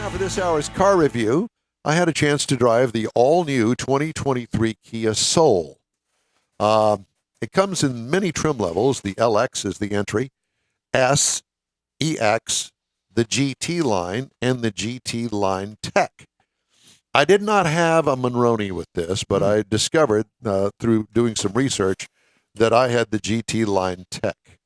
Now for this hour's car review, I had a chance to drive the all-new 2023 Kia Soul. It comes in many trim levels. The LX is the entry, S, EX, the GT line, and the GT line Tech. I did not have a Monroney with this, but I discovered through doing some research that I had the GT line Tech.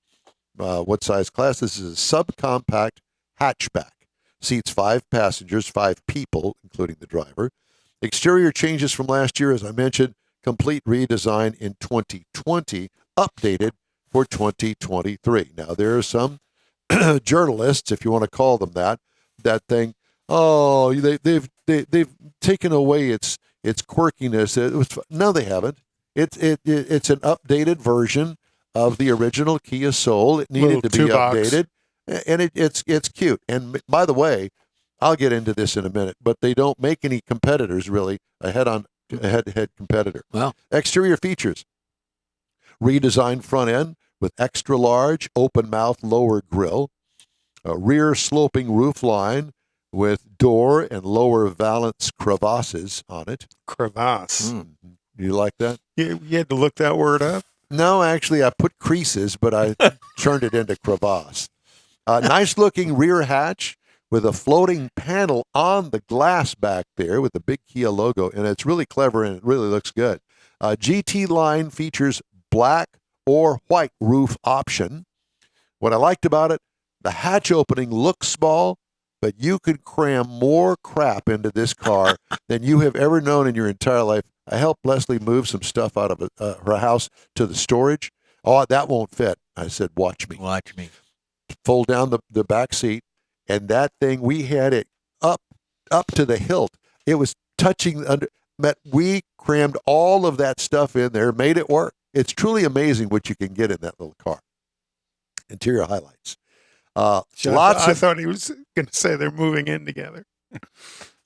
What size class? This is a subcompact hatchback. Seats 5 passengers, 5 people, including the driver. Exterior changes from last year, as I mentioned. Complete redesign in 2020, updated for 2023. Now, there are some journalists, if you want to call them that think, oh, they've taken away its quirkiness. No, they haven't. It's an updated version of the original Kia Soul. It needed to be updated, and it's cute. And by the way, I'll get into this in a minute, but they don't make any competitors really a head-to-head competitor. Well, exterior features: redesigned front end with extra large open mouth lower grille, a rear sloping roof line with door and lower valance crevasses on it. Crevasse. You like that? You had to look that word up? No, actually, I put creases, but I turned it into crevasse. Nice looking rear hatch with a floating panel on the glass back there with the big Kia logo, and it's really clever and it really looks good. GT line features black or white roof option. What I liked about it, the hatch opening looks small, but you could cram more crap into this car than you have ever known in your entire life. I helped Leslie move some stuff out of her house to the storage. Oh, that won't fit. I said, watch me. watch me. Fold down the back seat, and that thing, we had it up to the hilt. It was touching under. But we crammed all of that stuff in there, made it work. It's truly amazing what you can get in that little car. Interior highlights. I thought he was going to say they're moving in together.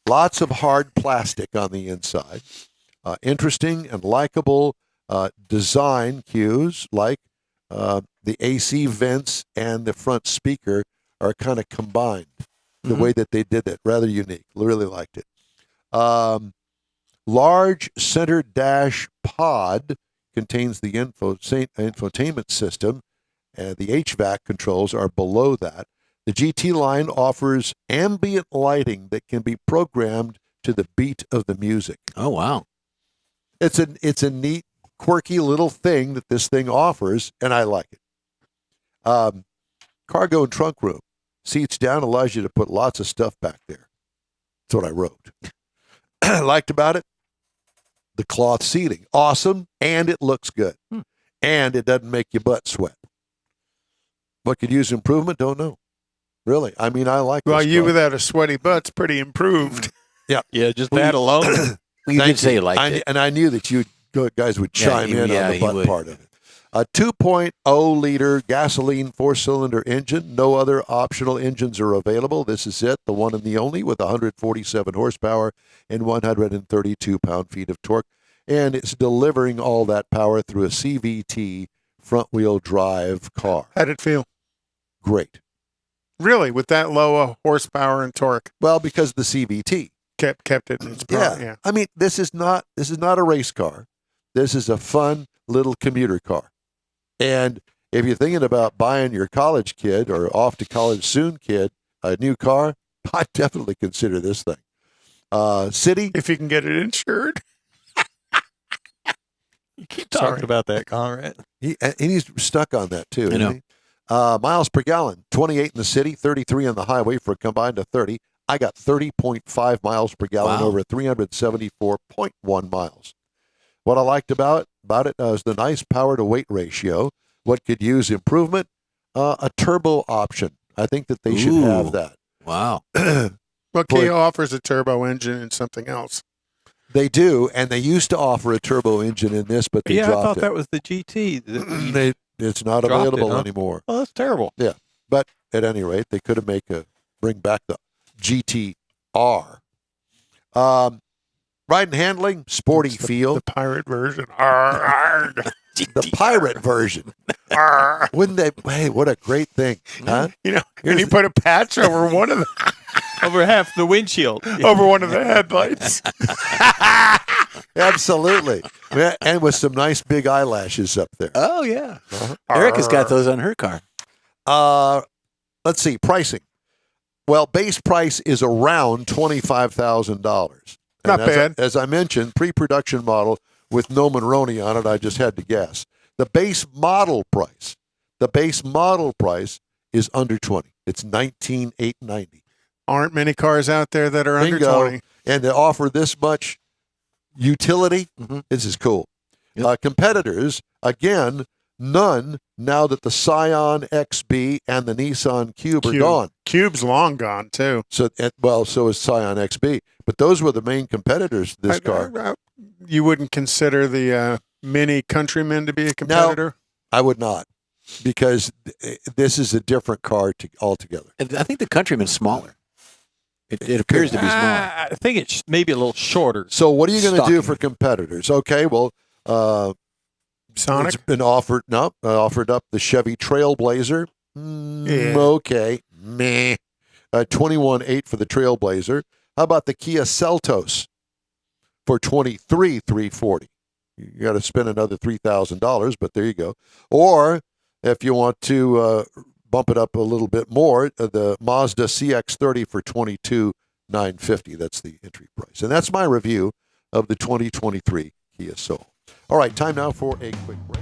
Lots of hard plastic on the inside. Interesting and likable design cues, like the AC vents and the front speaker are kind of combined. The way that they did it, rather unique. Really liked it. Large center dash pod contains the infotainment system, and the HVAC controls are below that. The GT line offers ambient lighting that can be programmed to the beat of the music. Oh, wow. It's a neat, quirky little thing that this thing offers, and I like it. Cargo and trunk room. Seats down allows you to put lots of stuff back there. That's what I wrote. Liked about it, the cloth seating. Awesome, and it looks good. And it doesn't make your butt sweat. What could use improvement? Don't know. Really. I mean, I like this you car. without a sweaty butt's pretty improved. Yeah. Yeah, just that alone. You did say you liked it. And I knew that you guys would chime in on the butt part of it. A 2.0 liter gasoline 4-cylinder engine. No other optional engines are available. This is it, the one and the only, with 147 horsepower and 132 pound-feet of torque. And it's delivering all that power through a CVT front-wheel drive car. How'd it feel? Great. Really, with that low horsepower and torque? Well, because the CVT kept it in its power. Yeah. I mean, this is not a race car. This is a fun little commuter car. And if you're thinking about buying your college kid or off to college soon kid a new car, I definitely consider this thing. City. If you can get it insured. You keep talking about that, Conrad. He's stuck on that too. I know. Isn't he? Miles per gallon, 28 in the city, 33 on the highway for a combined of 30. I got 30.5 miles per gallon over 374.1 miles. What I liked about it is the nice power to weight ratio. What could use improvement? A turbo option. I think that they should have that. Wow. Well, Kia offers a turbo engine and something else. They do, and they used to offer a turbo engine in this, but they dropped it. I thought that was the GT. It's not available anymore. Oh, that's terrible. Yeah, but at any rate, they could have bring back the GTR. Ride and handling, sporty feel. The pirate version. The pirate version. Wouldn't they? Hey, what a great thing, huh? And you put a patch over one of them. Over half the windshield. over one of the headlights. Absolutely. And with some nice big eyelashes up there. Oh, yeah. Erica's got those on her car. Let's see, pricing. Well, base price is around $25,000. Not bad. As I mentioned, pre-production model with no Monroney on it. I just had to guess. The base model price is under 20. It's $19,890. Aren't many cars out there that are under Bingo. 20. And to offer this much utility, this is cool. Yep. Competitors, again, none now that the Scion XB and the Nissan Cube are gone. Cube's long gone, too. So is Scion XB. But those were the main competitors to this car. You wouldn't consider the Mini Countryman to be a competitor? No, I would not, because this is a different car altogether. I think the Countryman's smaller. It appears to be smaller. I think it's maybe a little shorter. So what are you going to do Stocking. for competitors? Okay, well, Sonic? it's been offered up the Chevy Trailblazer. Okay, meh. 21.8 for the Trailblazer. How about the Kia Seltos for $23,340? You got to spend another $3,000, but there you go. Or if you want to bump it up a little bit more, the Mazda CX-30 for $22,950. That's the entry price. And that's my review of the 2023 Kia Soul. All right, time now for a quick break.